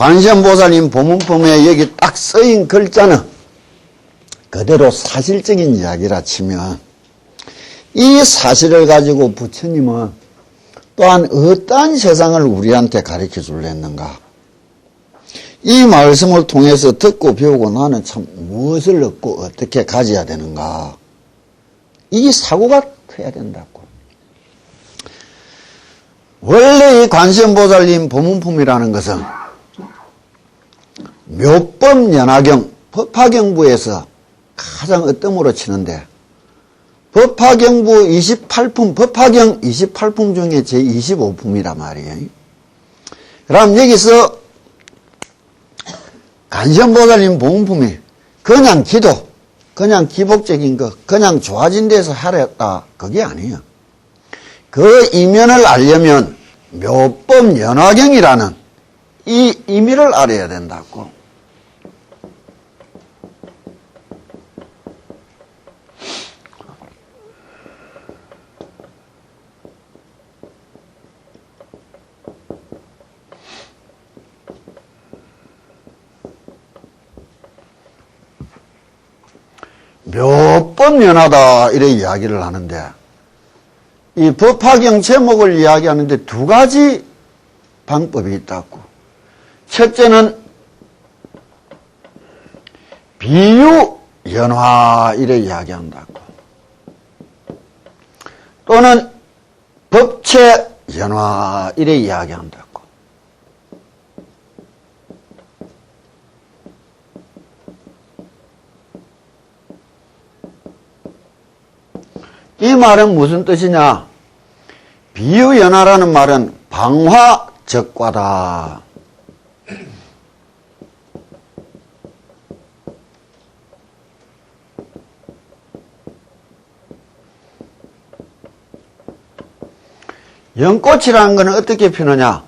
관세음보살님 법문품에 여기 딱 쓰인 글자는 그대로 사실적인 이야기라 치면 이 사실을 가지고 부처님은 또한 어떠한 세상을 우리한테 가르쳐 줄랬는가. 이 말씀을 통해서 듣고 배우고 나는 참 무엇을 얻고 어떻게 가져야 되는가. 이 사고가 커야 된다고. 원래 이 관세음보살님 법문품이라는 것은 묘법연화경 법화경부에서 가장 으뜸으로 치는데 법화경부 28품, 법화경 28품 중에 제25품이란 말이에요. 그럼 여기서 관세음보살님 법문품이 그냥 기도, 그냥 기복적인 것, 그냥 좋아진 데서 하랬다, 그게 아니에요. 그 이면을 알려면 묘법연화경이라는 이 의미를 알아야 된다고. 묘법연화다 이래 이야기를 하는데 이 법화경 제목을 이야기하는데 두 가지 방법이 있다고. 첫째는 비유연화 이래 이야기한다고. 또는 법체연화 이래 이야기한다고. 이 말은 무슨 뜻이냐? 비유연화라는 말은 방화적과다. 연꽃이라는 것은 어떻게 피느냐?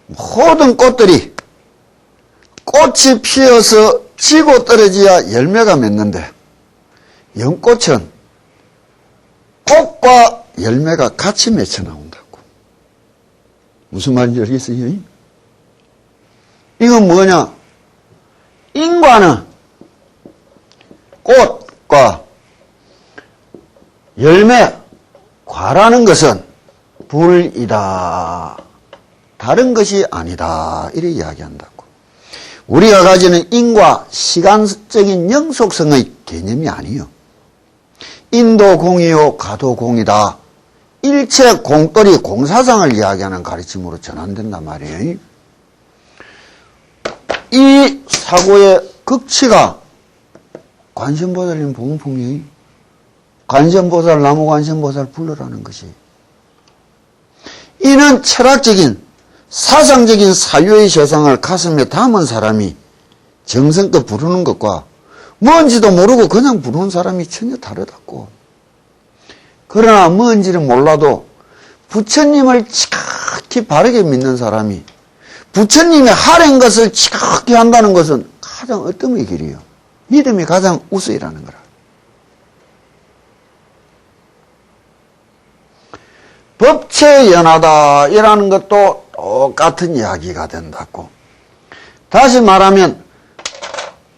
모든 꽃들이 꽃이 피어서 지고 떨어져야 열매가 맺는데 연꽃은 꽃과 열매가 같이 맺혀 나온다고. 무슨 말인지 알겠어요? 이건 뭐냐? 인과는 꽃과 열매, 과라는 것은 불이다. 다른 것이 아니다. 이렇게 이야기한다고. 우리가 가지는 인과 시간적인 영속성의 개념이 아니요. 인도 공이요 가도 공이다. 일체 공돌이 공사상을 이야기하는 가르침으로 전환된단 말이에요. 이 사고의 극치가 관세음보살님 법문품이에요. 관세음보살, 나무관세음보살 불러라는 것이. 이는 철학적인 사상적인 사유의 세상을 가슴에 담은 사람이 정성껏 부르는 것과 뭔지도 모르고 그냥 부르는 사람이 전혀 다르다고. 그러나 뭔지를 몰라도 부처님을 지극히 바르게 믿는 사람이 부처님이 하랜 것을 지극히 한다는 것은 가장 어떤 길이에요? 믿음이 가장 우수이라는 거라. 법체연하다 이라는 것도 똑같은 이야기가 된다고. 다시 말하면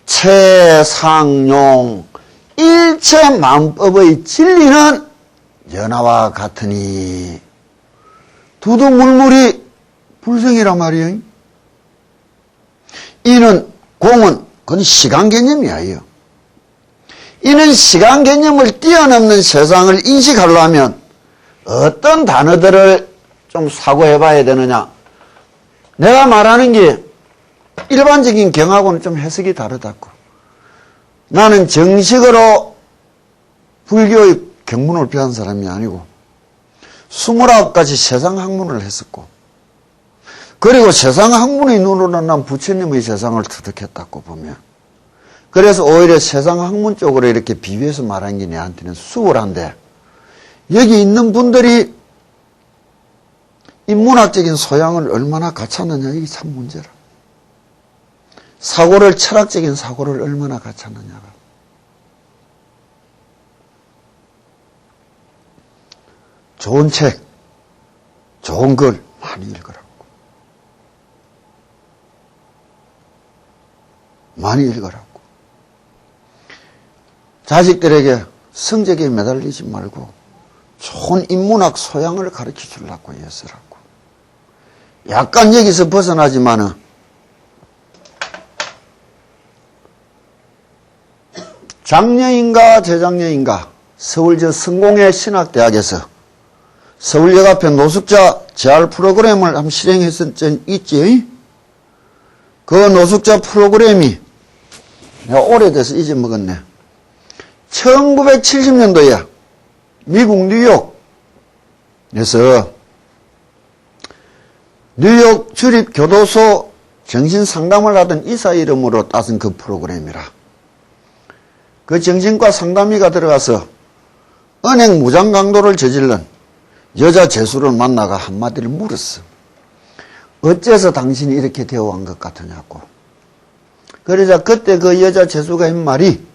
체상용 일체 만법의 진리는 연하와 같으니 두두물물이 불성이란 말이에요. 이는 공은 그건 시간 개념이 아니에요. 이는 시간 개념을 뛰어넘는 세상을 인식하려면 어떤 단어들을 좀 사고해 봐야 되느냐. 내가 말하는 게 일반적인 경하고는 좀 해석이 다르다고. 나는 정식으로 불교의 경문을 배운 사람이 아니고 29가지 세상 학문을 했었고, 그리고 세상 학문의 눈으로는 난 부처님의 세상을 터득했다고 보면, 그래서 오히려 세상 학문 쪽으로 이렇게 비교해서 말한 게 내한테는 수월한데, 여기 있는 분들이 이 문학적인 소양을 얼마나 갖췄느냐, 이게 참 문제라. 사고를, 철학적인 사고를 얼마나 갖췄느냐가. 좋은 책, 좋은 글 많이 읽으라고. 많이 읽으라고. 자식들에게 성적에 매달리지 말고 좋은 인문학 소양을 가르쳐 주려고 해서라고. 약간 여기서 벗어나지만은 작년인가 재작년인가 서울 성공회 신학대학에서 서울여가편 노숙자 재활 프로그램을 한번 실행했을 적 있지. 그 노숙자 프로그램이 내가 오래돼서 잊어먹었네. 1970년도에 미국 뉴욕에서 뉴욕 주립교도소 정신상담을 하던 이사 이름으로 따선 그 프로그램이라. 그 정신과 상담의가 들어가서 은행 무장 강도를 저질른 여자 죄수를 만나가 한마디를 물었어. 어째서 당신이 이렇게 되어온 것 같으냐고. 그러자 그때 그 여자 죄수가 한 말이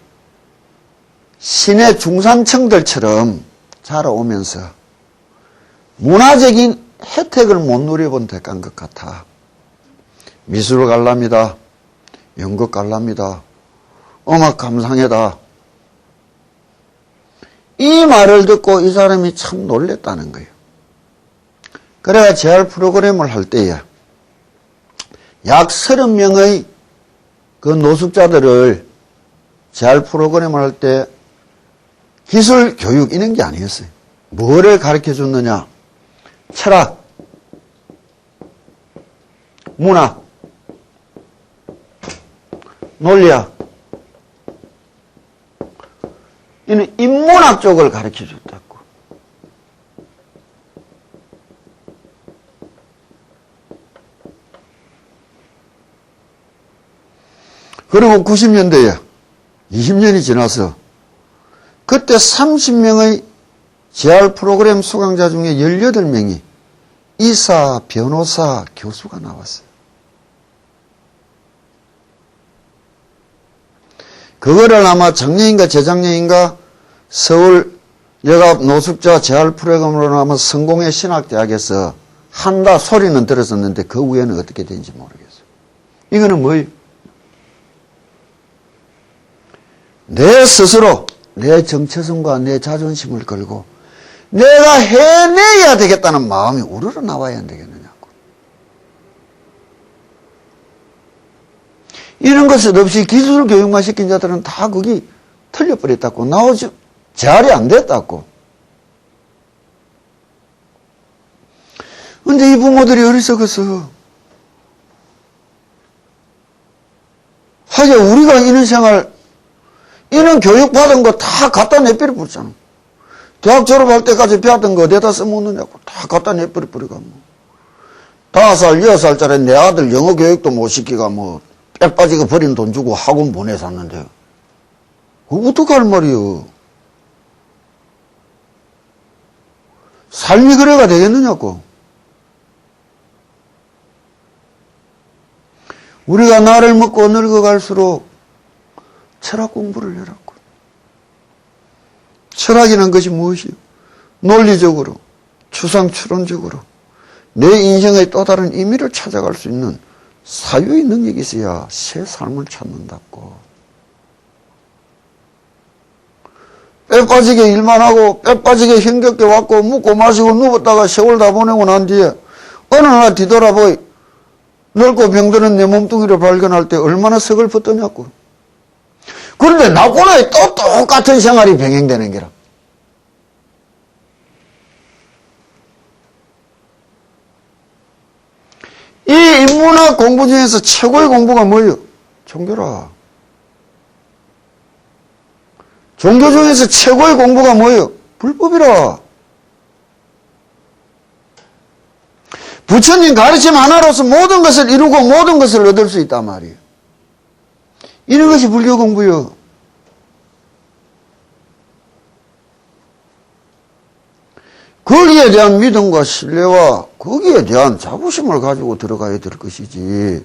시내 중산층들처럼 자라오면서 문화적인 혜택을 못 누려본 대가인 것 같아. 미술 관람이다. 연극 관람이다. 음악 감상회다. 이 말을 듣고 이 사람이 참 놀랬다는 거예요. 그래야 재활 프로그램을 할 때에 약 30명의 그 노숙자들을 재활 프로그램을 할 때 기술 교육 이런 게 아니었어요. 뭐를 가르쳐 줬느냐? 철학, 문학, 논리학, 이는 인문학 쪽을 가르쳐 줬다고. 그리고 90년대에 20년이 지나서 그때 30명의 재활 프로그램 수강자 중에 18명이 이사, 변호사, 교수가 나왔어요. 그거를 아마 작년인가 재작년인가 서울 여갑 노숙자 재활 프로그램으로 아마 성공회 신학대학에서 한다 소리는 들었었는데 그 후에는 어떻게 되는지 모르겠어요. 이거는 뭐예요? 내 스스로 내 정체성과 내 자존심을 걸고 내가 해내야 되겠다는 마음이 우러러 나와야 안 되겠느냐고. 이런 것을 없이 기술 교육만 시킨 자들은 다 거기 틀려버렸다고. 나오지 재활이 안 됐다고. 근데 이 부모들이 어리석어서 하여 우리가 이런 생활 이런 교육받은 거 다 갖다 내버려 버렸잖아. 대학 졸업할 때까지 배웠던 거 어디다 써먹느냐고. 다 갖다 내버려 버리고. 5살, 6살짜리 내 아들 영어 교육도 못 시키가 빽 빠지게 버린 돈 주고 학원 보내서 샀는데. 그거 어떡할 말이요. 삶이 그래가 되겠느냐고. 우리가 나를 먹고 늙어갈수록 철학 공부를 해라고. 철학이란 것이 무엇이요? 논리적으로, 추상추론적으로 내 인생의 또 다른 의미를 찾아갈 수 있는 사유의 능력이 있어야 새 삶을 찾는다고. 뼈 빠지게 일만 하고 뼈 빠지게 힘겹게 왔고 묵고 마시고 누웠다가 세월 다 보내고 난 뒤에 어느 날 뒤돌아보이 늙고 병드는 내 몸뚱이를 발견할 때 얼마나 서글펐더냐고. 그런데 나고나에 또 똑같은 생활이 병행되는 게라. 이 인문학 공부 중에서 최고의 공부가 뭐예요? 종교라. 종교 중에서 최고의 공부가 뭐예요? 불법이라. 부처님 가르침 하나로서 모든 것을 이루고 모든 것을 얻을 수 있단 말이에요. 이런 것이 불교 공부요. 거기에 대한 믿음과 신뢰와 거기에 대한 자부심을 가지고 들어가야 될 것이지.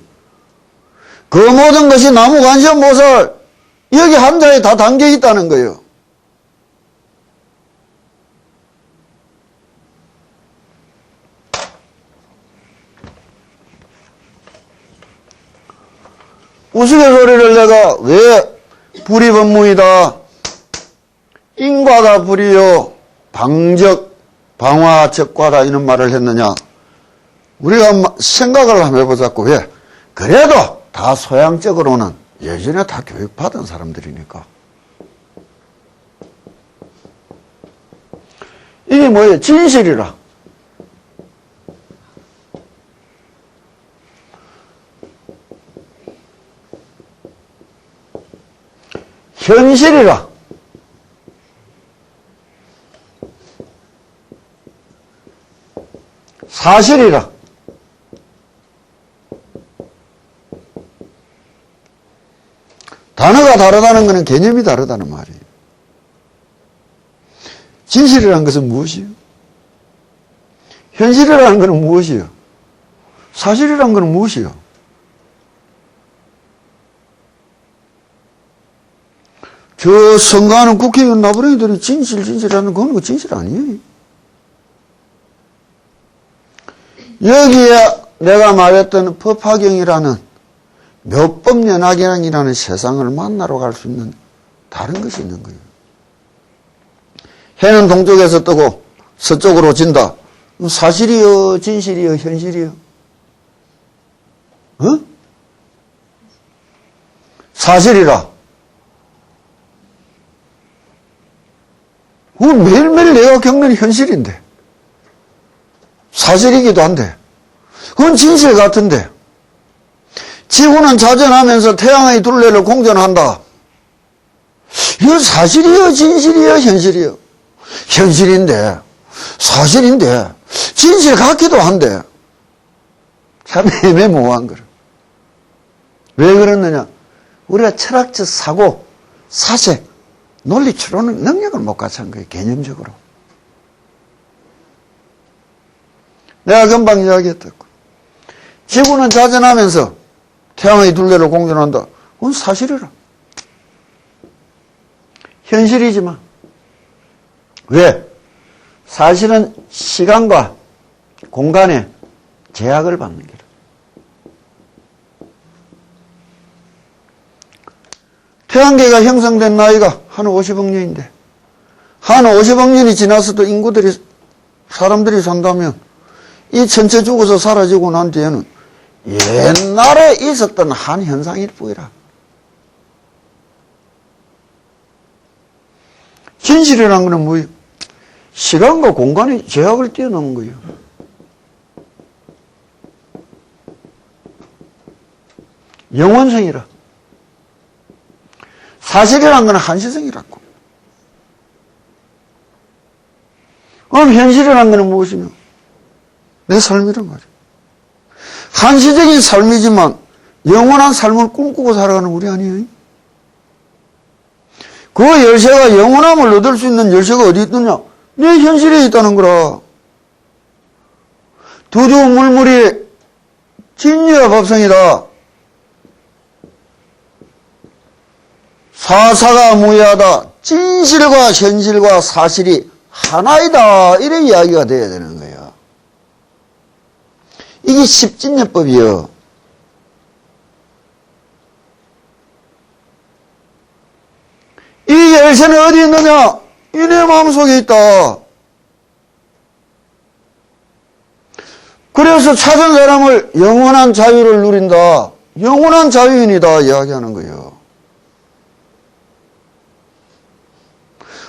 그 모든 것이 나무관시음보살 여기 한자에 다 담겨 있다는 거예요. 우스갯소리를 내가 왜 불이법무이다, 인과가 불이요 방적 방화적과다 이런 말을 했느냐. 우리가 생각을 한번 해보자고. 왜? 그래도 다 소양적으로는 예전에 다 교육받은 사람들이니까. 이게 뭐예요? 진실이라. 현실이라. 사실이라. 단어가 다르다는 것은 개념이 다르다는 말이에요. 진실이라는 것은 무엇이요? 현실이라는 것은 무엇이요? 사실이라는 것은 무엇이요? 저 선거하는 국회의원 나부랭이들이 진실하는 그건 진실 아니에요. 여기에 내가 말했던 법화경이라는 묘법연화경이라는 세상을 만나러 갈 수 있는 다른 것이 있는 거예요. 해는 동쪽에서 뜨고 서쪽으로 진다. 사실이요, 진실이요, 현실이요? 어? 사실이라. 그건 매일매일 내가 겪는 현실인데. 사실이기도 한데. 그건 진실 같은데. 지구는 자전하면서 태양의 둘레를 공전한다. 이건 사실이요, 진실이요, 현실이요? 현실인데, 사실인데, 진실 같기도 한데, 참 애매모호한 거를. 왜 그러느냐? 우리가 철학적 사고, 사색, 논리 추론의 능력을 못 갖춘 거예요, 개념적으로. 내가 금방 이야기했던 거. 지구는 자전하면서 태양의 둘레를 공전한다. 그건 사실이라. 현실이지만. 왜? 사실은 시간과 공간에 제약을 받는 거라. 태양계가 형성된 나이가 한 50억 년인데, 한 50억 년이 지나서도 사람들이 산다면, 이 전체 죽어서 사라지고 난 뒤에는 옛날에 있었던 한 현상일 뿐이라. 진실이라는 것은 뭐예요? 시간과 공간의 제약을 뛰어넘은 거예요. 영원성이라. 사실이라는 것은 한시성이라고. 그럼 현실이라는 것은 무엇이며? 내 삶이란 말이에요. 한시적인 삶이지만 영원한 삶을 꿈꾸고 살아가는 우리 아니에요? 그 열쇠가 영원함을 얻을 수 있는 열쇠가 어디 있느냐? 내 현실에 있다는 거라. 두두물물이 진리와 법성이다. 사사가 무의하다. 진실과 현실과 사실이 하나이다. 이런 이야기가 돼야 되는 거예요. 이게 십진예법이요. 이 열쇠는 어디 있느냐? 이 내 마음속에 있다. 그래서 찾은 사람을 영원한 자유를 누린다. 영원한 자유인이다 이야기하는 거예요.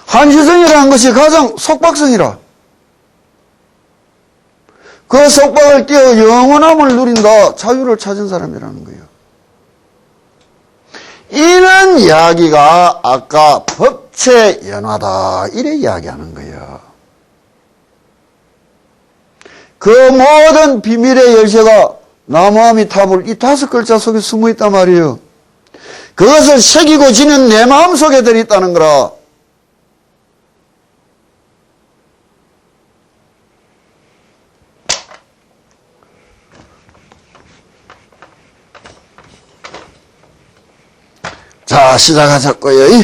한시성이라는 것이 가장 속박성이라. 그 속박을 띄어 영원함을 누린다. 자유를 찾은 사람이라는 거예요. 이런 이야기가 아까 법체연화다. 이래 이야기하는 거예요. 그 모든 비밀의 열쇠가 나무아미타불 이 5글자 속에 숨어 있단 말이에요. 그것을 새기고 지는 내 마음속에 들어있다는 거라. 자, 시작하자고요.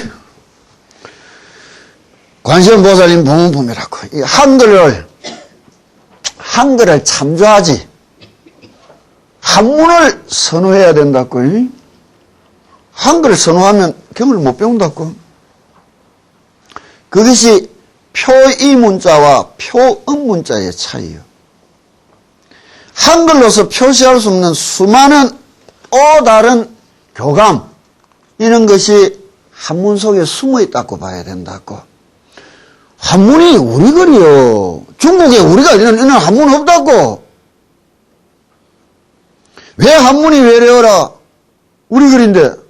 관세음보살님 부문품이라고. 이 한글을 참조하지. 한문을 선호해야 된다고. 한글을 선호하면 경을 못 배운다고. 그것이 표의 문자와 표음 문자의 차이예요. 한글로서 표시할 수 없는 수많은 또 다른 교감, 이런 것이 한문 속에 숨어 있다고 봐야 된다고. 한문이 우리 글이요. 중국에 우리가 이런 한문 없다고. 왜 한문이 외래어라? 우리 글인데.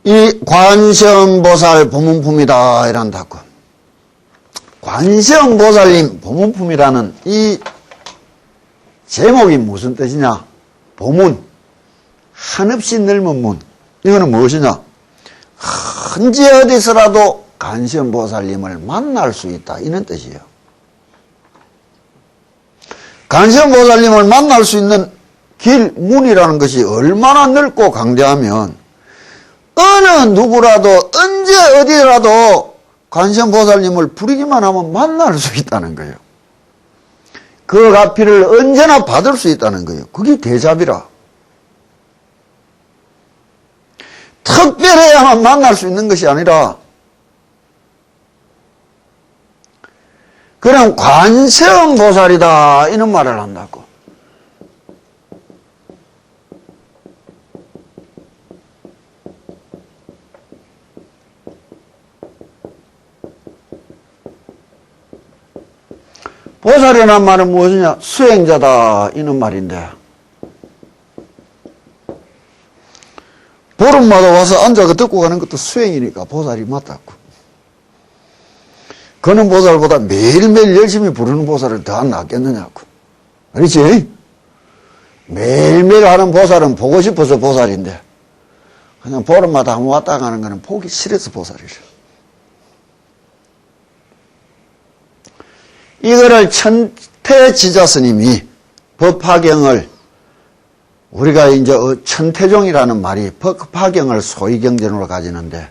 이 관세음보살 보문품이다 이란다고. 관세음보살님 보문품이라는 이 제목이 무슨 뜻이냐? 보문, 한없이 넓은 문. 이거는 무엇이냐? 언제 어디서라도 관세음보살님을 만날 수 있다, 이런 뜻이에요. 관세음보살님을 만날 수 있는 길, 문이라는 것이 얼마나 넓고 강대하면 어느 누구라도 언제 어디라도 관세음보살님을 부르기만 하면 만날 수 있다는 거예요. 그 가피를 언제나 받을 수 있다는 거예요. 그게 대잡이라. 특별해야만 만날 수 있는 것이 아니라, 그럼 관세음보살이다 이런 말을 한다고. 보살이라는 말은 무엇이냐? 수행자다 이런 말인데, 보름마다 와서 앉아서 듣고 가는 것도 수행이니까 보살이 맞다고. 그는 보살보다 매일매일 열심히 부르는 보살을 더 낫겠느냐고. 그렇지? 매일매일 하는 보살은 보고 싶어서 보살인데, 그냥 보름마다 한번 왔다 가는 거는 보기 싫어서 보살이래. 이거를 천태지자 스님이 법화경을, 우리가 이제 천태종이라는 말이 법화경을 소위경전으로 가지는데,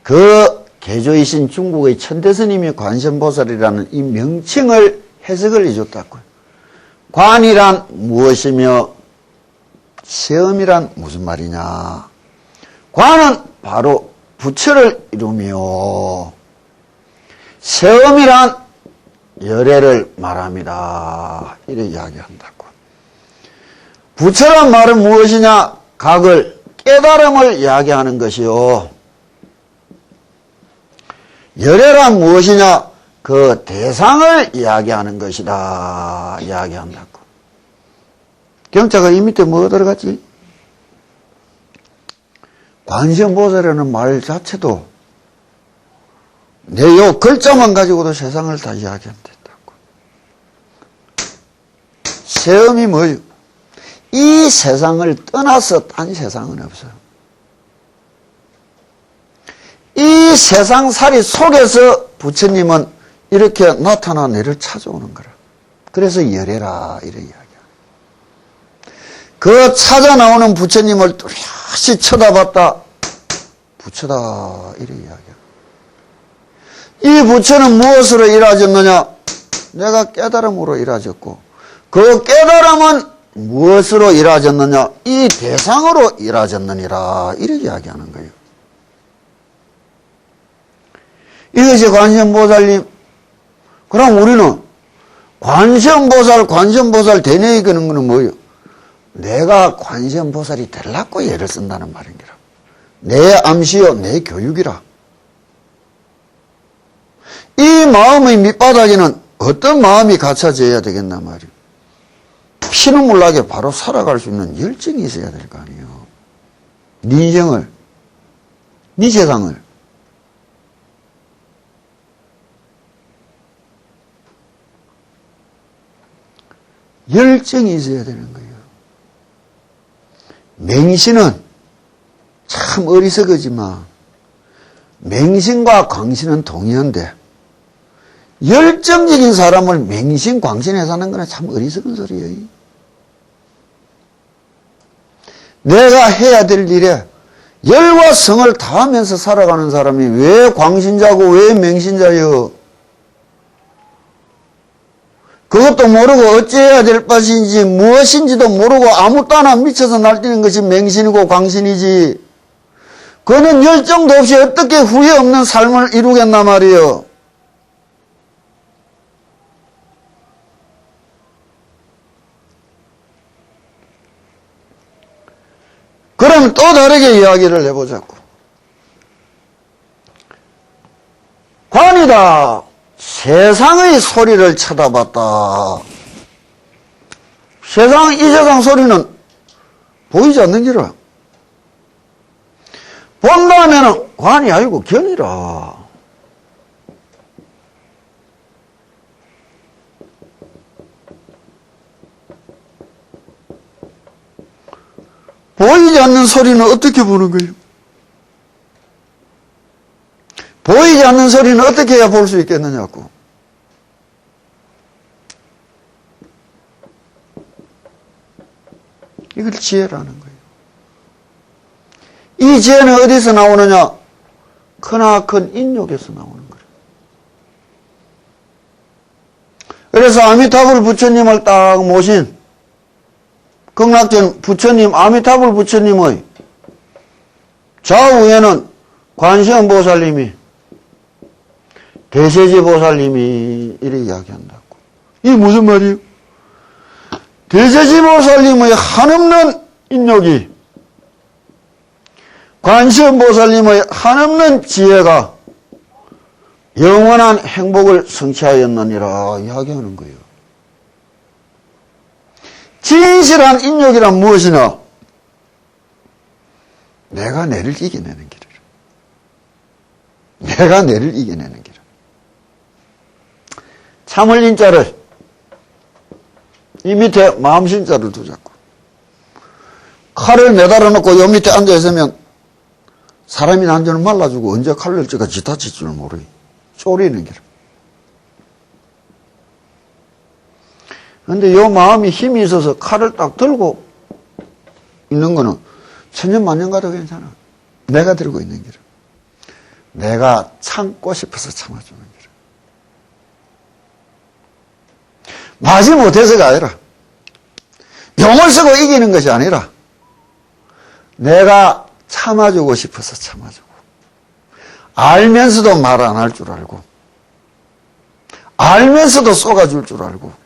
그 개조이신 중국의 천태 스님이 관세음보살이라는 이 명칭을 해석을 해줬다고요. 관이란 무엇이며 세음이란 무슨 말이냐? 관은 바로 부처를 이루며, 세음이란 열애를 말합니다. 이렇게 이야기한다고. 부처란 말은 무엇이냐? 각을, 깨달음을 이야기하는 것이요. 열애란 무엇이냐? 그 대상을 이야기하는 것이다. 이야기한다고. 경자가 이 밑에 뭐 들어갔지? 관세음보살이라는 말 자체도 내 요 글자만 가지고도 세상을 다 이야기하면 된다고. 세음이 뭐예요? 이 세상을 떠나서 딴 세상은 없어요. 이 세상살이 속에서 부처님은 이렇게 나타나 내를 찾아오는 거라. 그래서 열애라 이렇게 이야기해요. 그 찾아 나오는 부처님을 뚜렷이 쳐다봤다. 부처다 이렇게 이야기해요. 이 부처는 무엇으로 이루어졌느냐? 내가 깨달음으로 이루어졌고, 그 깨달음은 무엇으로 이루어졌느냐? 이 대상으로 이루어졌느니라 이렇게 이야기하는 거예요. 이것이 관세음보살님. 그럼 우리는 관세음보살 대내에 그는 거는 뭐예요? 내가 관세음보살이 되려고 예를 쓴다는 말인기라. 내 암시요, 내 교육이라. 이 마음의 밑바닥에는 어떤 마음이 갖춰져야 되겠나 말이에요. 피눈물나게 바로 살아갈 수 있는 열정이 있어야 될 거 아니에요. 네 인생을, 네 세상을. 열정이 있어야 되는 거예요. 맹신은 참 어리석어지만 맹신과 광신은 동의한데, 열정적인 사람을 맹신, 광신해서 하는 거는 참 어리석은 소리예요. 내가 해야 될 일에 열과 성을 다하면서 살아가는 사람이 왜 광신자고 왜 맹신자요? 그것도 모르고 어찌해야 될 것인지 무엇인지도 모르고 아무 따나 미쳐서 날뛰는 것이 맹신이고 광신이지. 그는 열정도 없이 어떻게 후회 없는 삶을 이루겠나 말이요. 그럼 또 다르게 이야기를 해보자고. 관이다. 세상의 소리를 쳐다봤다. 이 세상 소리는 보이지 않는 기라. 본다면은 관이 아니고 견이라. 보이지 않는 소리는 어떻게 보는 거예요? 보이지 않는 소리는 어떻게 해야 볼 수 있겠느냐고. 이걸 지혜라는 거예요. 이 지혜는 어디서 나오느냐? 크나큰 인욕에서 나오는 거예요. 그래서 아미타불 부처님을 딱 모신 극락전 부처님, 아미타불 부처님의 좌우에는 관세음보살님이, 대세지보살님이 이렇게 이야기한다고. 이게 무슨 말이에요? 대세지보살님의 한없는 인욕이, 관세음보살님의 한없는 지혜가 영원한 행복을 성취하였느니라 이야기하는 거예요. 진실한 인욕이란 무엇이냐? 내가 내를 이겨내는 길이라. 내가 내를 이겨내는 길. 참을 인자를 이 밑에 마음신자를 두자고. 칼을 매달아 놓고 요 밑에 앉아 있으면 사람이 난전을 말라주고 언제 칼을 넣을지가 지다칠 줄 모르니 쪼리는 길. 그런데 요 마음이 힘이 있어서 칼을 딱 들고 있는 거는 천년만년 가도 괜찮아. 내가 들고 있는 길. 내가 참고 싶어서 참아주는 길. 마지 못해서가 아니라, 용을 쓰고 이기는 것이 아니라, 내가 참아주고 싶어서 참아주고, 알면서도 말 안 할 줄 알고, 알면서도 쏘가줄 줄 알고,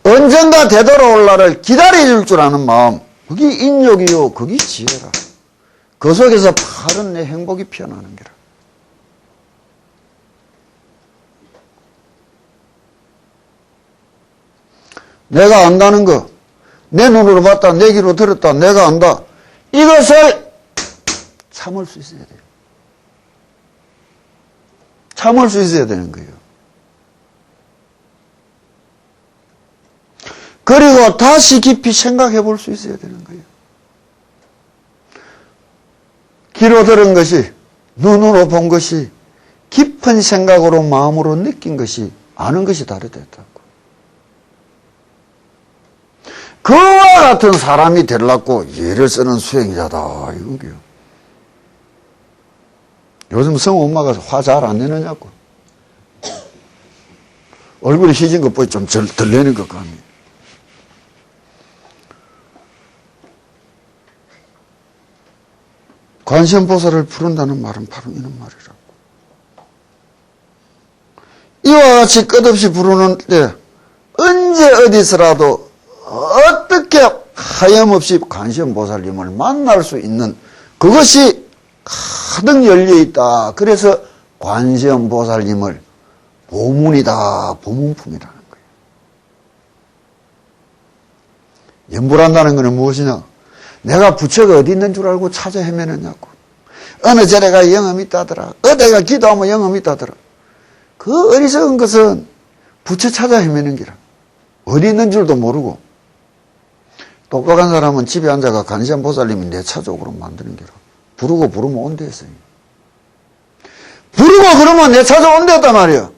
언젠가 되돌아올 날을 기다려줄 줄 아는 마음, 그게 인욕이요, 그게 지혜라. 그 속에서 바른 내 행복이 피어나는 게라. 내가 안다는 거, 내 눈으로 봤다, 내 귀로 들었다, 내가 안다. 이것을 참을 수 있어야 돼요. 참을 수 있어야 되는 거예요. 그리고 다시 깊이 생각해 볼 수 있어야 되는 거예요. 귀로 들은 것이, 눈으로 본 것이, 깊은 생각으로 마음으로 느낀 것이, 아는 것이 다르다고. 그와 같은 사람이 되려고 예를 쓰는 수행자다 이거게요. 요즘 성엄마가 화 잘 안 내느냐고. 얼굴이 희진 것 보니 좀 덜 내는 것 같네. 관세음보살을 부른다는 말은 바로 이런 말이라고. 이와 같이 끝없이 부르는 때 언제 어디서라도 어떻게 하염없이 관세음보살님을 만날 수 있는 그것이 가득 열려있다. 그래서 관세음보살님을 보문이다. 보문품이라는 거예요. 연불한다는 것은 무엇이냐? 내가 부처가 어디 있는 줄 알고 찾아 헤매느냐고. 어느 절에가 영험이 있다더라. 어디가 기도하면 영험이 있다더라. 그 어리석은 것은 부처 찾아 헤매는 기라. 어디 있는 줄도 모르고. 똑똑한 사람은 집에 앉아가 관세음보살님이 내 차적으로 만드는 기라. 부르고 부르면 온대 했어요. 부르고 그러면 내 차적 온대 했단 말이야.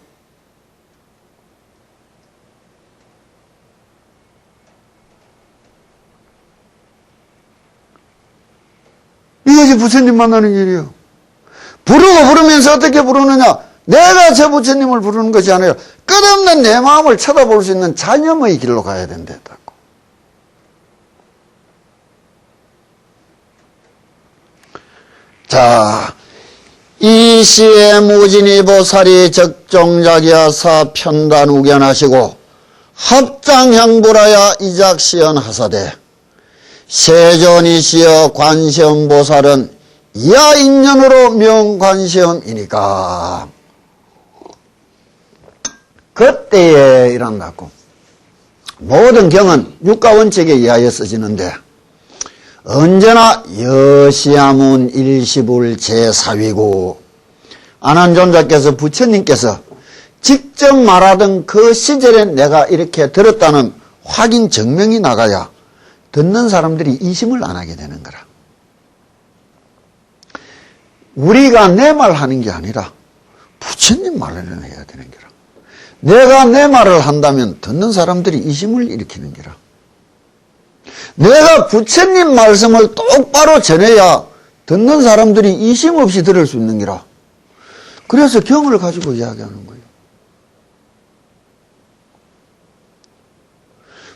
이것이 부처님 만나는 길이에요. 부르고 부르면서 어떻게 부르느냐? 내가 제 부처님을 부르는 것이 아니라 끝없는 내 마음을 쳐다볼 수 있는 자념의 길로 가야 된다고. 자, 이 시에 무진이 보살이 적종작야사 편단우견하시고 합장향불하야 이작시연하사대 세존이시여 관세음보살은 이하인연으로 명관세음이니까 그때에 이란다고. 모든 경은 육가원칙에 의하여 써지는데 언제나 여시야문 일시불 제사위고 안한존자께서 부처님께서 직접 말하던 그 시절에 내가 이렇게 들었다는 확인 증명이 나가야 듣는 사람들이 이심을 안 하게 되는 거라. 우리가 내 말 하는 게 아니라 부처님 말을 해야 되는 거라. 내가 내 말을 한다면 듣는 사람들이 이심을 일으키는 거라. 내가 부처님 말씀을 똑바로 전해야 듣는 사람들이 이심 없이 들을 수 있는 거라. 그래서 경을 가지고 이야기하는 거예요.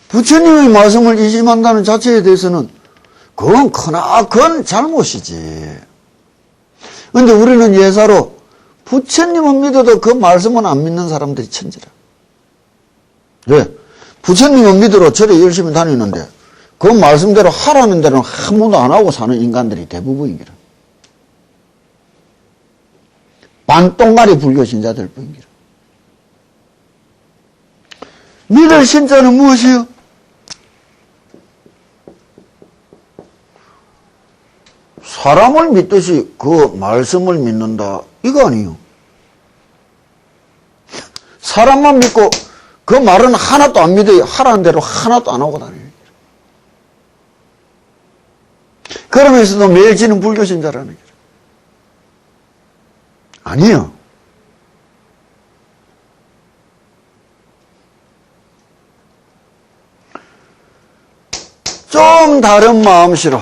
부처님의 말씀을 이심한다는 자체에 대해서는 그건 크나큰 잘못이지. 그런데 우리는 예사로 부처님은 믿어도 그 말씀은 안 믿는 사람들이 천지라. 왜? 부처님은 믿으러 절에 열심히 다니는데 그 말씀대로 하라는 대로는 한 번도 안 하고 사는 인간들이 대부분이기라. 반똥가리 불교 신자들 뿐이기라. 믿을 신자는 무엇이요? 사람을 믿듯이 그 말씀을 믿는다. 이거 아니에요. 사람만 믿고 그 말은 하나도 안 믿어요. 하라는 대로 하나도 안 하고 다녀요. 그러면서도 매일 지는 불교 신자라는 거죠. 아니에요. 좀 다른 마음씨로,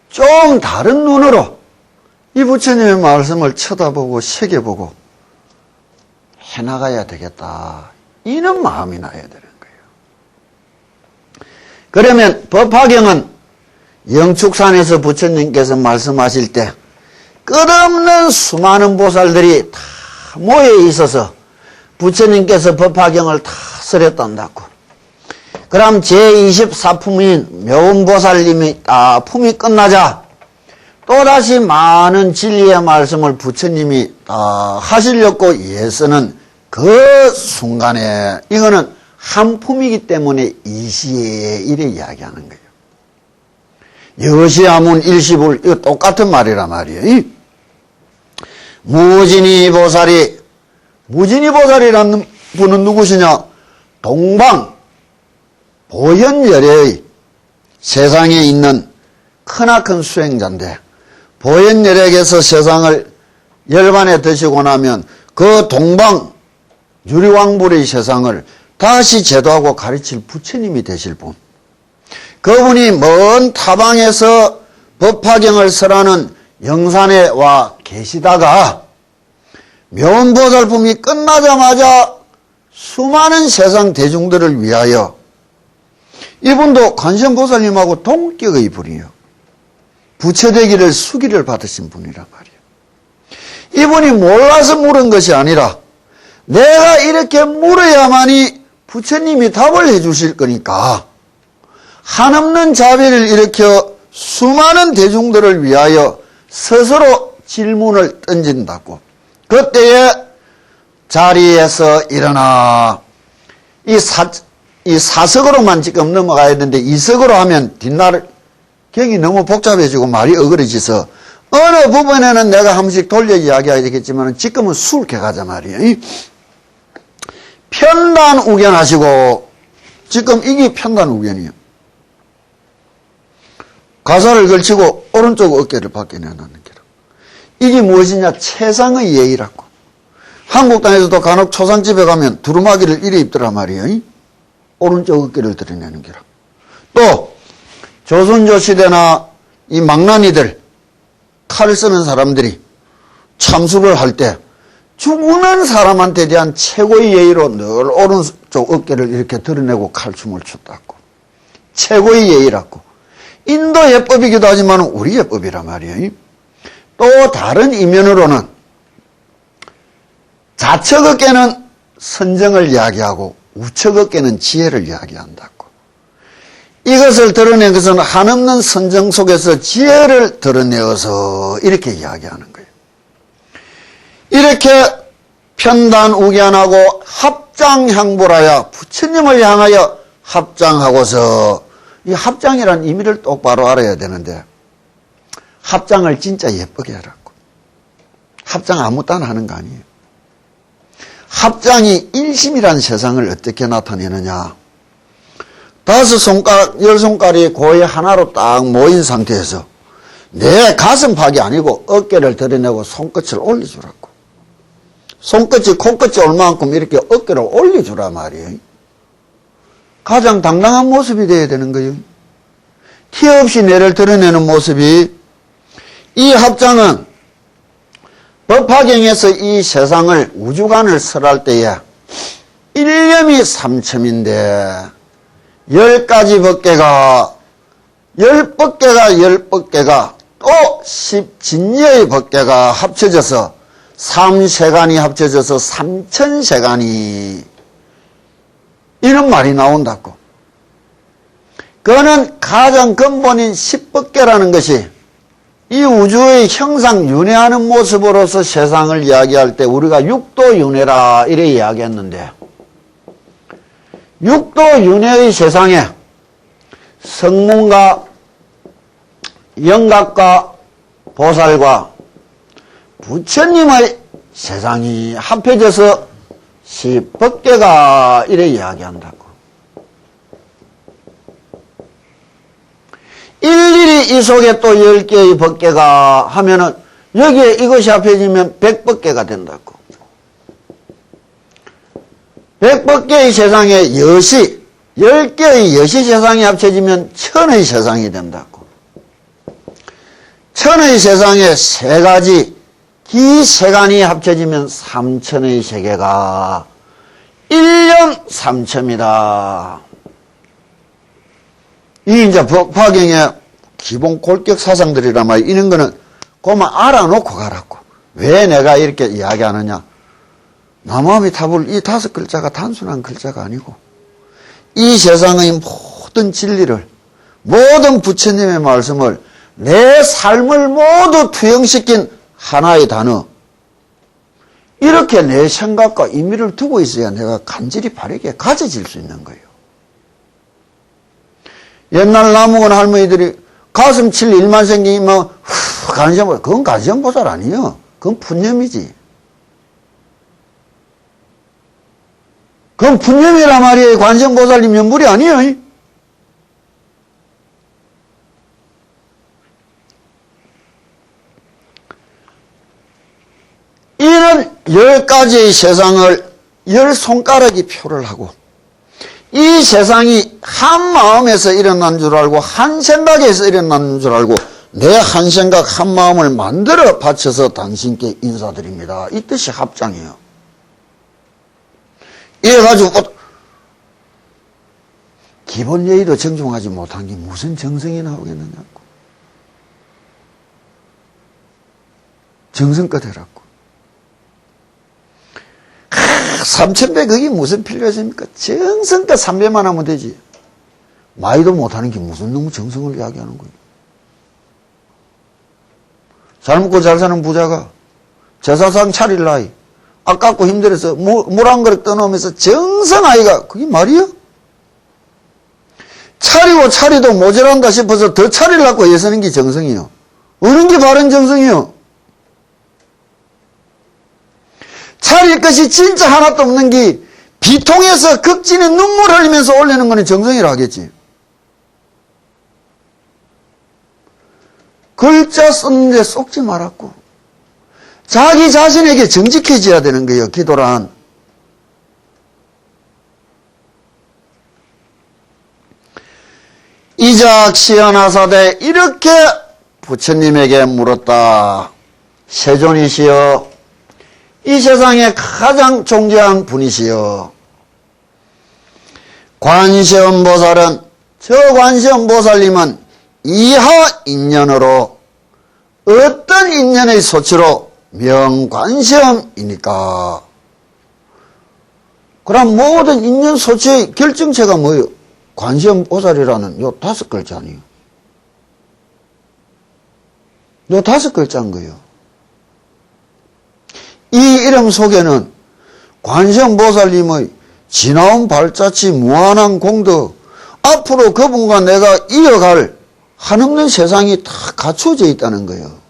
좀 다른 눈으로 이 부처님의 말씀을 쳐다보고 새겨보고 해나가야 되겠다. 이런 마음이 나야 되는 거예요. 그러면 법화경은 영축산에서 부처님께서 말씀하실 때 끝없는 수많은 보살들이 다 모여 있어서 부처님께서 법화경을 다 쓰렸단다고. 그럼 제24품인 묘음보살님이 다 품이 끝나자 또다시 많은 진리의 말씀을 부처님이 다 하시려고 예서는 그 순간에 이거는 한 품이기 때문에 이시에 이래 이야기하는 거예요. 여시야문 일시불 이거 똑같은 말이란 말이에요. 무진이 보살이라는 분은 누구시냐? 동방 보현열애의 세상에 있는 크나큰 수행자인데 보현열애에서 세상을 열반에 드시고 나면 그 동방 유리왕불의 세상을 다시 제도하고 가르칠 부처님이 되실 분. 그분이 먼 타방에서 법화경을 설하는 영산에 와 계시다가 묘음보살품이 끝나자마자 수많은 세상 대중들을 위하여 이분도 관세음보살님하고 동격의 분이에요. 부처되기를 수기를 받으신 분이란 말이에요. 이분이 몰라서 물은 것이 아니라 내가 이렇게 물어야만이 부처님이 답을 해 주실 거니까 한없는 자비를 일으켜 수많은 대중들을 위하여 스스로 질문을 던진다고. 그때에 자리에서 일어나 이 사석으로만 지금 넘어가야 되는데 이석으로 하면 뒷날 경이 너무 복잡해지고 말이 어그러지서 어느 부분에는 내가 한 번씩 돌려 이야기해야 되겠지만 지금은 수월케 가자 말이에요. 편단우견하시고 지금 이게 편단우견이에요. 가사를 걸치고 오른쪽 어깨를 밖에 내놓는 게라. 이게 무엇이냐? 최상의 예의라고. 한국 땅에서도 간혹 초상집에 가면 두루마기를 이래 입더란 말이에요. 오른쪽 어깨를 드러내는 게라. 또 조선조 시대나 이 망나니들 칼을 쓰는 사람들이 참수를 할 때 죽는 사람한테 대한 최고의 예의로 늘 오른쪽 어깨를 이렇게 드러내고 칼춤을 췄다고. 최고의 예의라고. 인도 예법이기도 하지만 우리 예법이란 말이에요. 또 다른 이면으로는 좌측 어깨는 선정을 이야기하고 우측 어깨는 지혜를 이야기한다고. 이것을 드러낸 것은 한없는 선정 속에서 지혜를 드러내어서 이렇게 이야기하는 거예요. 이렇게 편단우견하고 합장향보라야 부처님을 향하여 합장하고서 이 합장이라는 의미를 똑바로 알아야 되는데 합장을 진짜 예쁘게 하라고. 합장 아무 딴 하는 거 아니에요. 합장이 일심이라는 세상을 어떻게 나타내느냐. 5손가락, 10손가락이 고의 하나로 딱 모인 상태에서 내 가슴팍이 아니고 어깨를 드러내고 손끝을 올려주라고. 손끝이 코끝이 올 만큼 이렇게 어깨를 올려주라 말이에요. 가장 당당한 모습이 되어야 되는 거예요. 티 없이 뇌를 드러내는 모습이. 이 합장은 법화경에서 이 세상을 우주관을 설할 때에 일념이 3첨인데 10가지 법계가 10법계가 또 10진리의 법계가 합쳐져서 3세간이 합쳐져서 3000세간이 이런 말이 나온다고. 그거는 가장 근본인 10법계라는 것이 이 우주의 형상 윤회하는 모습으로서 세상을 이야기할 때 우리가 육도윤회라 이래 이야기했는데 육도윤회의 세상에 성문과 영각과 보살과 부처님의 세상이 합해져서 10법계가 이래 이야기한다고. 일일이 이 속에 또 10개의 법계가 하면은 여기에 이것이 합해지면 100법계가 된다고. 100법계의 세상에 여시, 10개의 여시 세상이 합쳐지면 1000의 세상이 된다고. 1000의 세상에 3가지 기세간이 합쳐지면 3000의 세계가 1년 3첨이다. 이 이제 법화경의 기본 골격 사상들이란 말이야. 이런 거는 그만 알아놓고 가라고. 왜 내가 이렇게 이야기하느냐. 남아미 타불 이 5글자가 단순한 글자가 아니고 이 세상의 모든 진리를 모든 부처님의 말씀을 내 삶을 모두 투영시킨 하나의 단어. 이렇게 내 생각과 의미를 두고 있어야 내가 간절히 바르게 가져질 수 있는 거예요. 옛날 나무건 할머니들이 가슴 칠 일만 생기면 간세보살, 그건 간세보살 아니에요. 그건 푸념이지. 그건 푸념이란 말이에요. 관세보살님 연불이 아니에요. 이는 10가지의 세상을 10손가락이 표를 하고 이 세상이 한 마음에서 일어난 줄 알고 한 생각에서 일어난 줄 알고 내 한 생각 한 마음을 만들어 바쳐서 당신께 인사드립니다. 이 뜻이 합장이에요. 이래가지고 기본 예의도 정중하지 못한 게 무슨 정성이 나오겠느냐고. 정성껏 해라고. 3000배 그게 무슨 필요가 있습니까? 정성껏 3배만 하면 되지. 마이도 못하는 게 무슨 너무 정성을 이야기하는 거예요. 잘 먹고 잘 사는 부자가 제사상 차릴 나이 아깝고 힘들어서 물 한 그릇 떠놓으면서 정성아이가 그게 말이야? 차리고 차리도 모자란다 싶어서 더 차리려고 애쓰는 게 정성이요. 어느 게 바른 정성이요? 차릴 것이 진짜 하나도 없는 게 비통해서 극진의 눈물 흘리면서 올리는 거는 정성이라 하겠지. 글자 썼는데 쏙지 말았고 자기 자신에게 정직해져야 되는 거예요. 기도란. 이작 시연하사대 이렇게 부처님에게 물었다. 세존이시여 이 세상에 가장 존귀한 분이시여. 관세음보살은, 저 관세음보살님은 이하 인연으로, 어떤 인연의 소치로 명관세음이니까. 그럼 모든 인연 소치의 결정체가 뭐예요? 관세음보살이라는 요 5글자 아니에요? 요 5글자인 거예요. 이 이름 속에는 관세음보살님의 지나온 발자취 무한한 공덕, 앞으로 그분과 내가 이어갈 한없는 세상이 다 갖춰져 있다는 거예요.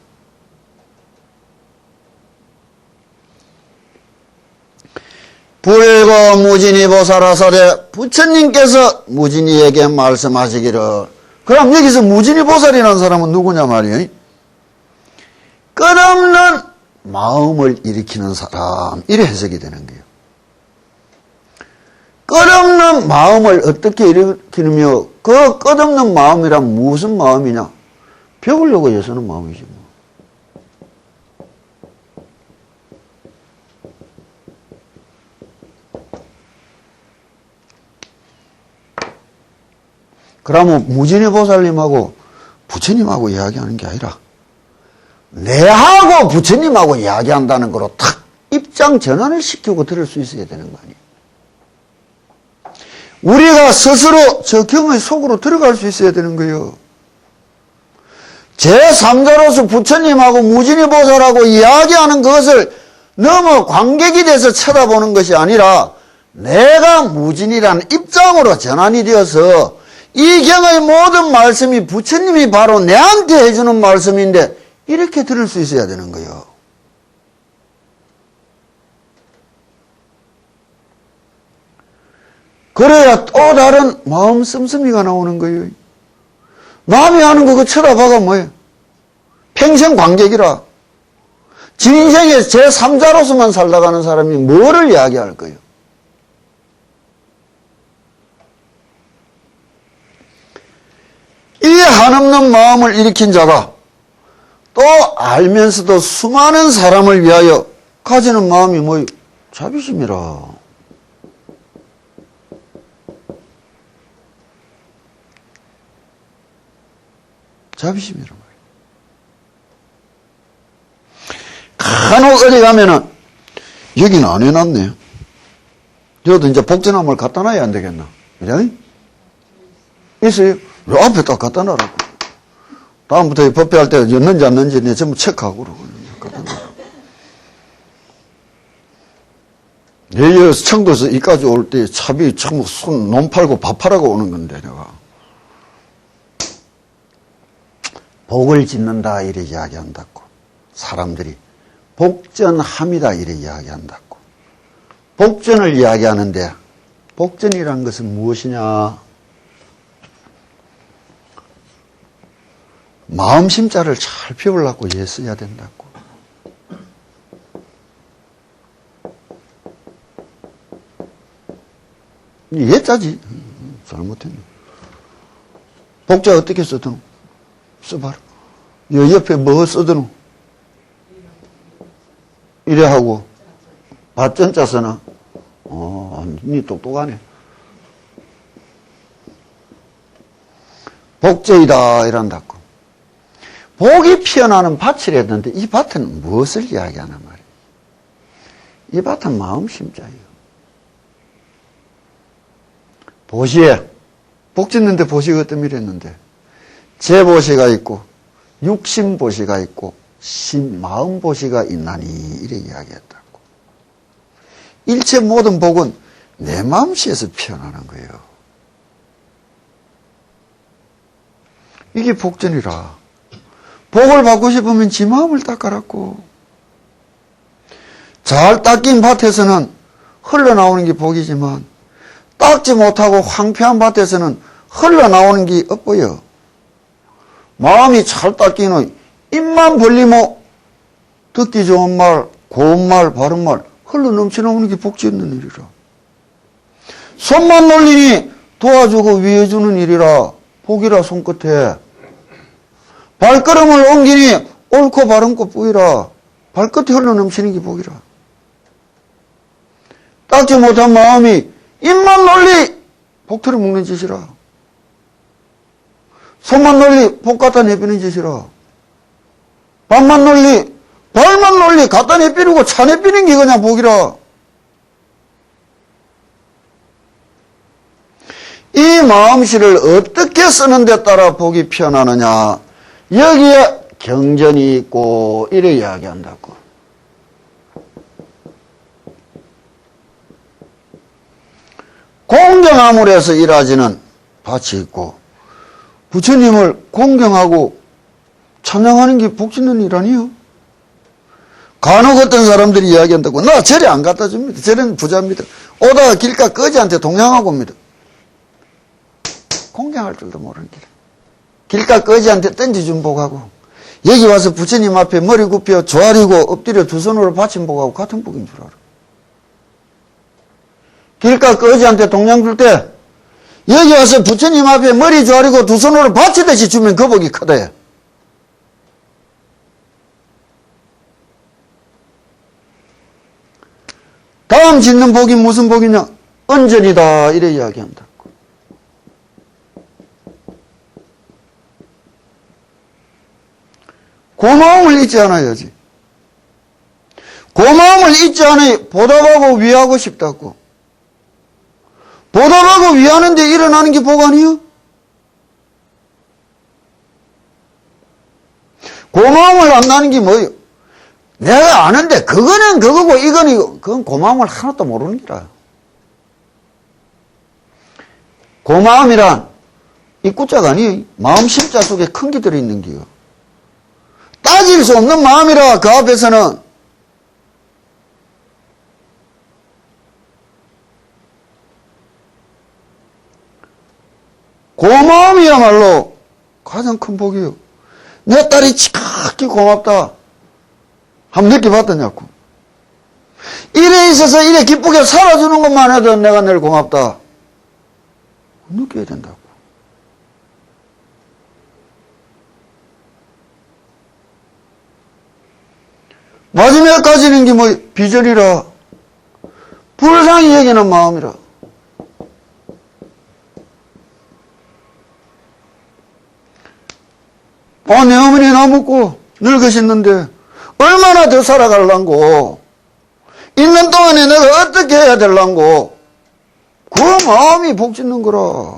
불고 무진이 보살하사대, 부처님께서 무진이에게 말씀하시기를. 그럼 여기서 무진이 보살이라는 사람은 누구냐 말이에요? 끝없는 마음을 일으키는 사람, 이래 해석이 되는 거예요. 끝없는 마음을 어떻게 일으키느며, 그 끝없는 마음이란 무슨 마음이냐? 배우려고 애쓰는 마음이지 뭐. 그러면 무진이 보살님하고 부처님하고 이야기하는 게 아니라 내하고 부처님하고 이야기한다는 거로 탁 입장 전환을 시키고 들을 수 있어야 되는 거 아니에요. 우리가 스스로 저 경의 속으로 들어갈 수 있어야 되는 거예요. 제3자로서 부처님하고 무진이 보살하고 이야기하는 것을 너무 관객이 돼서 쳐다보는 것이 아니라 내가 무진이라는 입장으로 전환이 되어서 이 경의 모든 말씀이 부처님이 바로 내한테 해주는 말씀인데 이렇게 들을 수 있어야 되는 거예요. 그래야 또 다른 마음 씀씀이가 나오는 거예요. 남이 하는 거 그거 쳐다봐가 뭐예요? 평생 관객이라. 진생에 제3자로서만 살다가는 사람이 뭐를 이야기할 거예요? 이 한없는 마음을 일으킨 자가 또 알면서도 수많은 사람을 위하여 가지는 마음이 뭐예요? 자비심이라. 자비심이란 말이에요. 간혹 어디 가면은 여기는 안 해놨네. 저도 이제 복전함을 갖다 놔야 안 되겠나? 그죠? 있어요. 요 앞에 딱 갖다 놔라고. 다음부터 법회할 때 였는지 안 였는지 내 전부 체크하고 그러고 갖다 놔라고. 내일 청도에서 이까지 올 때 차비 전부 손 논 팔고 밥 팔아고 오는 건데 내가. 복을 짓는다 이래 이야기한다고. 사람들이 복전함이다 이래 이야기한다고. 복전을 이야기하는데 복전이란 것은 무엇이냐? 마음심자를 잘 피우려고 애써야 된다고. 예자지. 잘못했네. 복자 어떻게 써드노? 써봐라. 여 옆에 뭐 써드노? 이래 하고 밭전자 써나? 니 똑똑하네. 복제이다 이란다고. 복이 피어나는 밭이라 했는데 이 밭은 무엇을 이야기하나 말이에요. 이 밭은 마음심자예요. 보시에 복 짓는데 보시가 어떤 일 했는데 제보시가 있고 육신보시가 있고 마음보시가 있나니 이래 이야기했다고. 일체 모든 복은 내 마음씨에서 피어나는 거예요. 이게 복전이라. 복을 받고 싶으면 지 마음을 닦아라고. 잘 닦인 밭에서는 흘러나오는 게 복이지만 닦지 못하고 황폐한 밭에서는 흘러나오는 게 엇보여. 마음이 잘 닦이는 입만 벌리면 듣기 좋은 말, 고운 말, 바른 말 흘러넘쳐나오는 게 복 짓는 일이라. 손만 놀리니 도와주고 위해주는 일이라 복이라 손끝에. 발걸음을 옮기니 옳고 바른 것 뿌이라 발끝에 흘러넘치는 게 복이라. 닦지 못한 마음이 입만 놀리 복토를 묶는 짓이라. 손만 놀리 복 갖다 내비는 짓이라. 발만 놀리 발만 놀리 갖다 내비르고 차 내비는 게 그냥 복이라. 이 마음씨를 어떻게 쓰는 데 따라 복이 피어나느냐. 여기에 경전이 있고 이래 이야기한다고. 공경함으로 해서 일하지는 밭이 있고 부처님을 공경하고 찬양하는 게 복짓는 일 아니요? 간혹 어떤 사람들이 이야기한다고. 나 절에 안 갖다 줍니다. 절에는 부자입니다. 오다가 길가 거지한테 동양하고 옵니다. 공경할 줄도 모르는 길. 길가 거지한테 던져준 복하고 여기 와서 부처님 앞에 머리 굽혀 조아리고 엎드려 두 손으로 받친 복하고 같은 복인 줄 알아. 길가 거지한테 동양 줄 때 여기 와서 부처님 앞에 머리 조아리고 두 손으로 받치듯이 주면 그 복이 크대. 다음 짓는 복이 무슨 복이냐? 언전이다 이래 이야기한다. 고마움을 잊지 않아야지. 고마움을 잊지 않아야 보답하고 위하고 싶다고. 보답하고 위하는데 일어나는 게 복 아니요? 고마움을 안 나는 게 뭐예요? 내가 아는데 그거는 그거고 이거는 이거. 그건 고마움을 하나도 모르는 기라. 고마움이란 이 꾸자가 아니에요. 마음 심자 속에 큰 게 들어있는 게요. 따질 수 없는 마음이라 그 앞에서는 고마움이야말로 가장 큰 복이에요. 내 딸이 지극히 고맙다. 한번 느껴봤더냐고. 일에 있어서 이래 기쁘게 살아주는 것만 해도 내가 늘 고맙다. 느껴야 된다고. 마지막까지는 게 뭐 비전이라 불쌍히 여기는 마음이라. 내 어머니 나 먹고 늙으셨는데 얼마나 더 살아갈란고. 있는 동안에 내가 어떻게 해야 될란고. 그 마음이 복짓는 거라.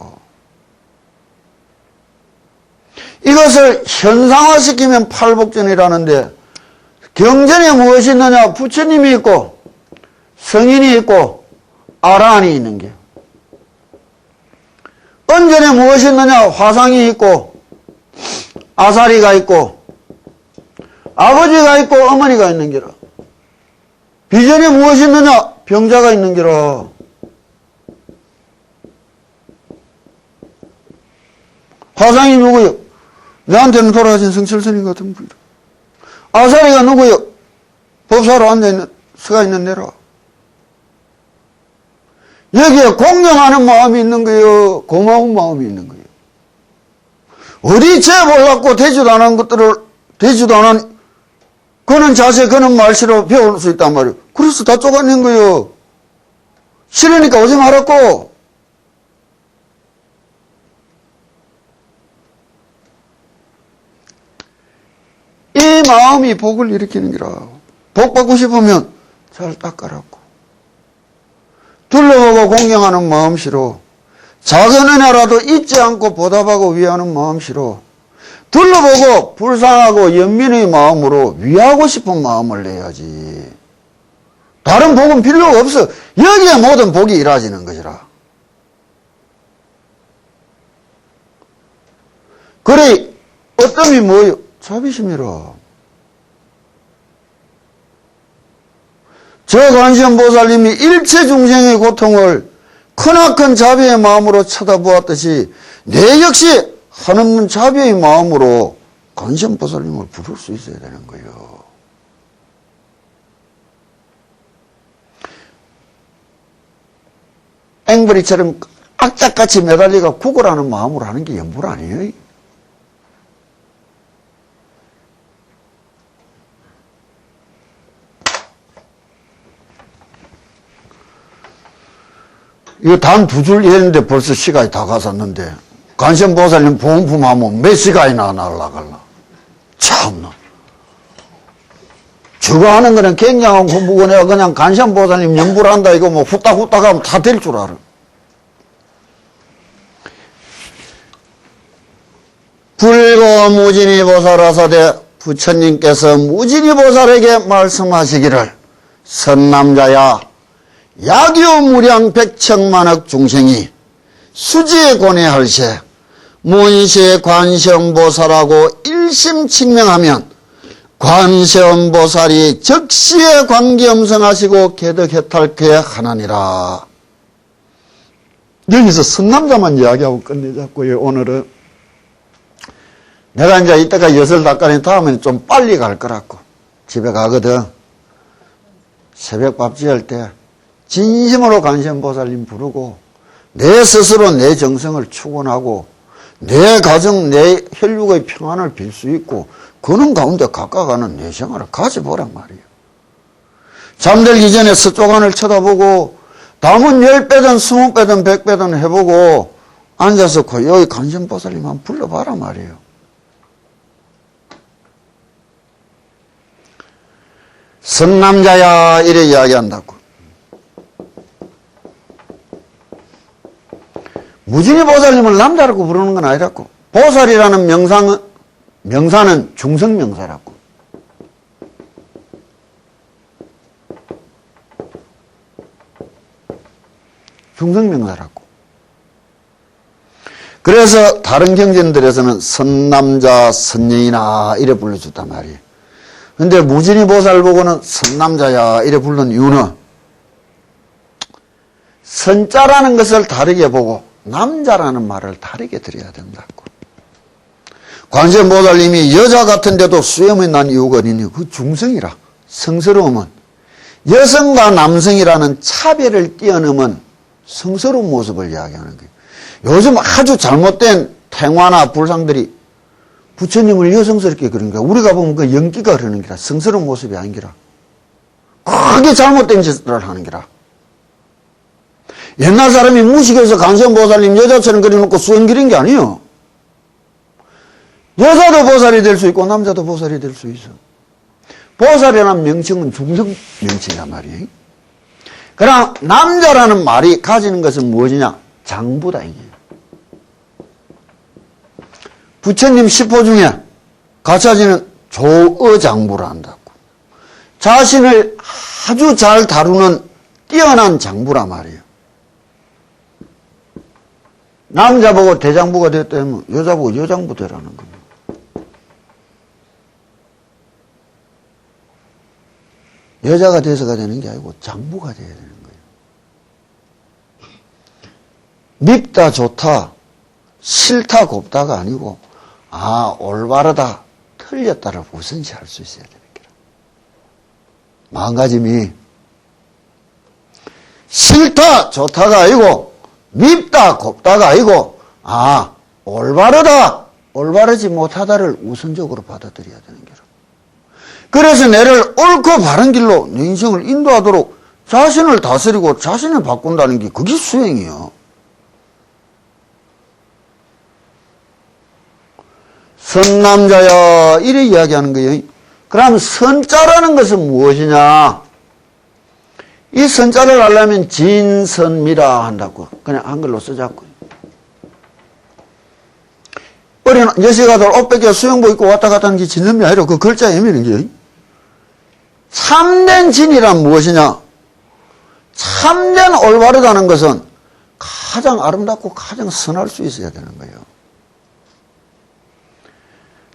이것을 현상화시키면 팔복전이라는데 경전에 무엇이 있느냐? 부처님이 있고 성인이 있고 아라한이 있는 게. 언전에 무엇이 있느냐? 화상이 있고 아사리가 있고 아버지가 있고 어머니가 있는 게라. 비전에 무엇이 있느냐? 병자가 있는 게라. 화상이 누구요? 내한테는 돌아가신 성철스님 같은 분이라. 아사리가 누구요? 법사로 앉아있는, 서가 있는 데라. 여기에 공경하는 마음이 있는 거예요. 고마운 마음이 있는 거예요. 어디 죄 몰랐고 되지도 않은 것들을, 되지도 않은 그는 자세, 그는 말씨로 배울 수 있단 말이에요. 그래서 다 쪼가낸 거예요. 싫으니까 오지 말았고. 이 마음이 복을 일으키는 기라. 복 받고 싶으면 잘 닦아라고. 둘러보고 공경하는 마음씨로 작은 은혜라도 잊지 않고 보답하고 위하는 마음씨로 둘러보고 불쌍하고 연민의 마음으로 위하고 싶은 마음을 내야지. 다른 복은 필요가 없어. 여기에 모든 복이 이루어지는 것이라. 그래 어떤이 뭐예요? 자비심이라. 저 관세음보살님이 일체 중생의 고통을 크나큰 자비의 마음으로 쳐다보았듯이 내 역시 한없는 자비의 마음으로 관세음보살님을 부를 수 있어야 되는 거예요. 앵벌이처럼 악착같이 매달리가 구걸하는 마음으로 하는 게 연불 아니에요. 이거 단 2줄 했는데 벌써 시간이 다 갔었는데, 관세음보살님 보험품 하면 몇 시간이나 날라갈라. 참나. 저거 하는 거는 굉장한 공부고 내가 그냥 관세음보살님 연부를 한다 이거 뭐 후딱후딱 하면 다 될 줄 알아. 불고 무진이 보살하사대 부처님께서 무진이 보살에게 말씀하시기를 선남자야 약유 무량 백천만억 중생이 수지에 고뇌할세 문시에 관세음보살하고 일심칙명하면 관세음보살이 즉시에 관계음성하시고 개덕해탈케 하나니라. 여기서 선남자만 이야기하고 끝내자고요. 오늘은 내가 이제 이때가 엿을 닦아낸 다음에는 좀 빨리 갈 거라고 집에 가거든. 새벽밥 지을 때 진심으로 관세음보살님 부르고 내 스스로 내 정성을 축원하고 내 가정 내 혈육의 평안을 빌 수 있고 그런 가운데 가까가는 내 생활을 가져보란 말이에요. 잠들기 전에 서쪽 하늘 쳐다보고 담은 10배든 20배든 100배든 해보고 앉아서 고요히 관세음보살님 한번 불러봐란 말이에요. 선남자야 이래 이야기한다고. 무진이 보살님을 남자라고 부르는 건 아니라고. 보살이라는 명사는 중성명사라고. 중성명사라고. 그래서 다른 경전들에서는 선남자, 선녀이나 이래 불러줬단 말이에요. 근데 무진이 보살 보고는 선남자야 이래 부른 이유는 선자라는 것을 다르게 보고 남자라는 말을 다르게 드려야 된다고. 관세음보살님이 여자 같은데도 수염이 난 이유가 어디니? 그 중성이라. 성스러움은 여성과 남성이라는 차별을 뛰어넘은 성스러운 모습을 이야기하는 거예요. 요즘 아주 잘못된 탱화나 불상들이 부처님을 여성스럽게 그런 거야. 우리가 보면 그 연기가 그러는 거라. 성스러운 모습이 아닌 거라. 크게 잘못된 짓을 하는 거라. 옛날 사람이 무식해서 관세음보살님 여자처럼 그려놓고 수염 기른 게 아니에요. 여자도 보살이 될 수 있고 남자도 보살이 될 수 있어. 보살이라는 명칭은 중성 명칭이란 말이에요. 그러나 남자라는 말이 가지는 것은 무엇이냐? 장부다 이게. 부처님 10호 중에 가짜지는 조어장부라 한다고. 자신을 아주 잘 다루는 뛰어난 장부라 말이에요. 남자 보고 대장부가 됐다면 여자 보고 여장부 되라는 겁니다. 여자가 돼서가 되는 게 아니고 장부가 돼야 되는 거예요. 밉다 좋다 싫다 곱다가 아니고 올바르다 틀렸다를 우선시 할 수 있어야 되는 거라. 마음가짐이 싫다 좋다가 아니고 밉다 곱다가 아니고 올바르다 올바르지 못하다를 우선적으로 받아들여야 되는 거라. 그래서 내를 옳고 바른 길로 내 인생을 인도하도록 자신을 다스리고 자신을 바꾼다는 게 그게 수행이에요. 선남자야 이래 이야기하는 거예요. 그럼 선자라는 것은 무엇이냐? 이 선자를 알려면 진선미라 한다고. 그냥 한글로 쓰자고. 어린 여시가들 옷 벗겨 수영복 입고 왔다 갔다 하는 게 진선미 아니라 그 글자 의미는 게 참된 진이란 무엇이냐? 참된 올바르다는 것은 가장 아름답고 가장 선할 수 있어야 되는 거예요.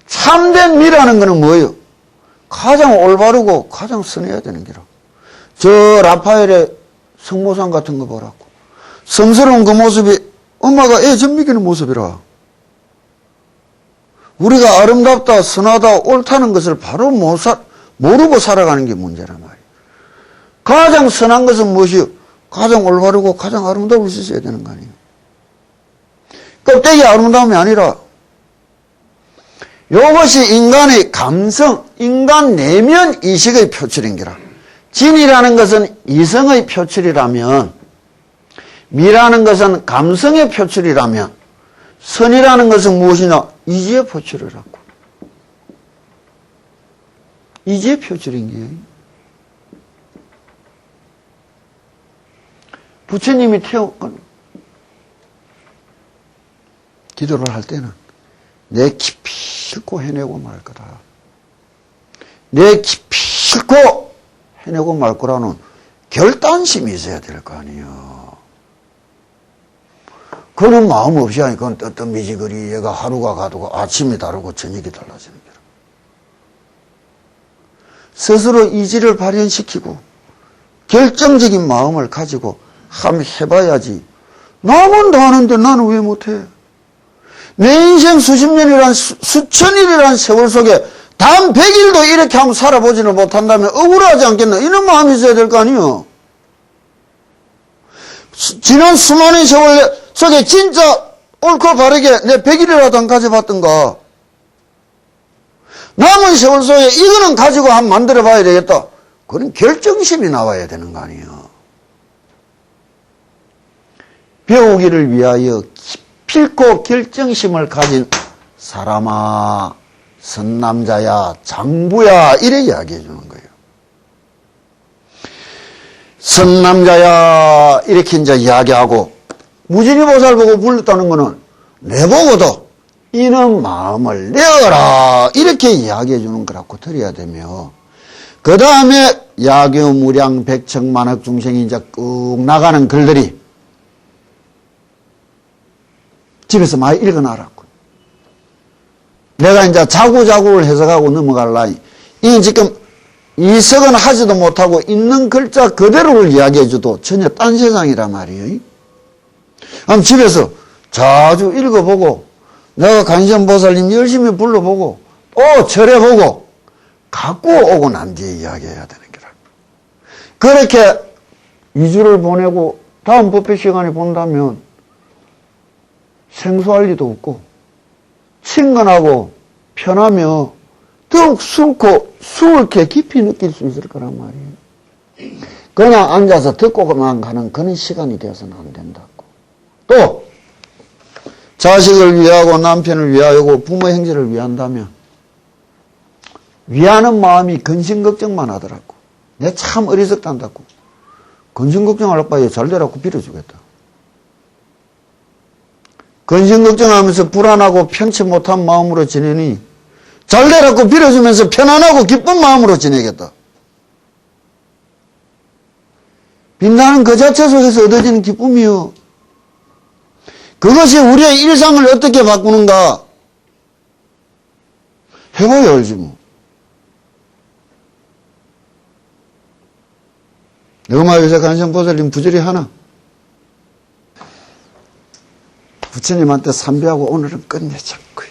참된 미라는 것은 뭐예요? 가장 올바르고 가장 선해야 되는 게라. 저 라파엘의 성모상 같은 거 보라고. 성스러운 그 모습이 엄마가 애 젖먹이는 모습이라. 우리가 아름답다, 선하다, 옳다는 것을 바로 모르고 살아가는 게 문제란 말이에요. 가장 선한 것은 무엇이요? 가장 올바르고 가장 아름다울 수 있어야 되는 거 아니에요. 껍데기 아름다움이 아니라 이것이 인간의 감성, 인간 내면 이식의 표출인 거라. 진이라는 것은 이성의 표출이라면 미라는 것은 감성의 표출이라면 선이라는 것은 무엇이냐? 이지의 표출이라고. 이지의 표출인 거예요. 부처님이 기도를 할 때는 내 깊이 싣고 해내고 말 거다. 내 깊이 싣고 해내고 말 거라는 결단심이 있어야 될 거 아니에요. 그런 마음 없이 하니까 어떤 미지거리 얘가 하루가 가도 아침이 다르고 저녁이 달라지는 거라. 스스로 이지를 발현시키고 결정적인 마음을 가지고 한번 해봐야지. 남은 다 하는데 나는 왜 못해? 내 인생 수십 년이란 수천 일이란 세월 속에 단 100일도 이렇게 한번 살아보지는 못한다면 억울하지 않겠나? 이런 마음이 있어야 될 거 아니에요. 지난 수많은 세월 속에 진짜 옳고 바르게 내 100일이라도 안 가져봤던가. 남은 세월 속에 이거는 가지고 한번 만들어 봐야 되겠다. 그런 결정심이 나와야 되는 거 아니에요. 배우기를 위하여 깊고 결정심을 가진 사람아, 선남자야, 장부야, 이래 이야기해 주는 거예요. 선남자야, 이렇게 이제 이야기하고, 무진이보살 보고 불렀다는 거는 내보고도 이는 마음을 내어라, 이렇게 이야기해 주는 거라고 드려야 되며, 그 다음에 야교, 무량, 백청, 만학, 중생이 이제 꾹 나가는 글들이 집에서 많이 읽어놔라고. 내가 이제 자구자구를 해석하고 넘어갈라. 이 지금 이석은 하지도 못하고 있는 글자 그대로를 이야기해줘도 전혀 딴 세상이란 말이에요. 그럼 집에서 자주 읽어보고 내가 간시연보살님 열심히 불러보고 또 절해보고 갖고 오고 난 뒤에 이야기해야 되는 거라. 그렇게 2주를 보내고 다음 법회 시간에 본다면 생소할 리도 없고 친근하고 편하며 더욱 수월케 깊이 느낄 수 있을 거란 말이에요. 그냥 앉아서 듣고만 가는 그런 시간이 되어서는 안 된다고. 또 자식을 위하고 남편을 위하고 부모 형제를 위한다면 위하는 마음이 근심걱정만 하더라고. 내가 참 어리석단다고. 근심걱정할 바에 잘되라고 빌어주겠다. 근심걱정하면서 불안하고 편치 못한 마음으로 지내니 잘되라고 빌어주면서 편안하고 기쁜 마음으로 지내겠다. 빛나는 그 자체 속에서 얻어지는 기쁨이요. 그것이 우리의 일상을 어떻게 바꾸는가 해봐야 알지 뭐. 너마 요새 간성보살님 부절이 하나. 부처님한테 삼비하고 오늘은 끝내자고요.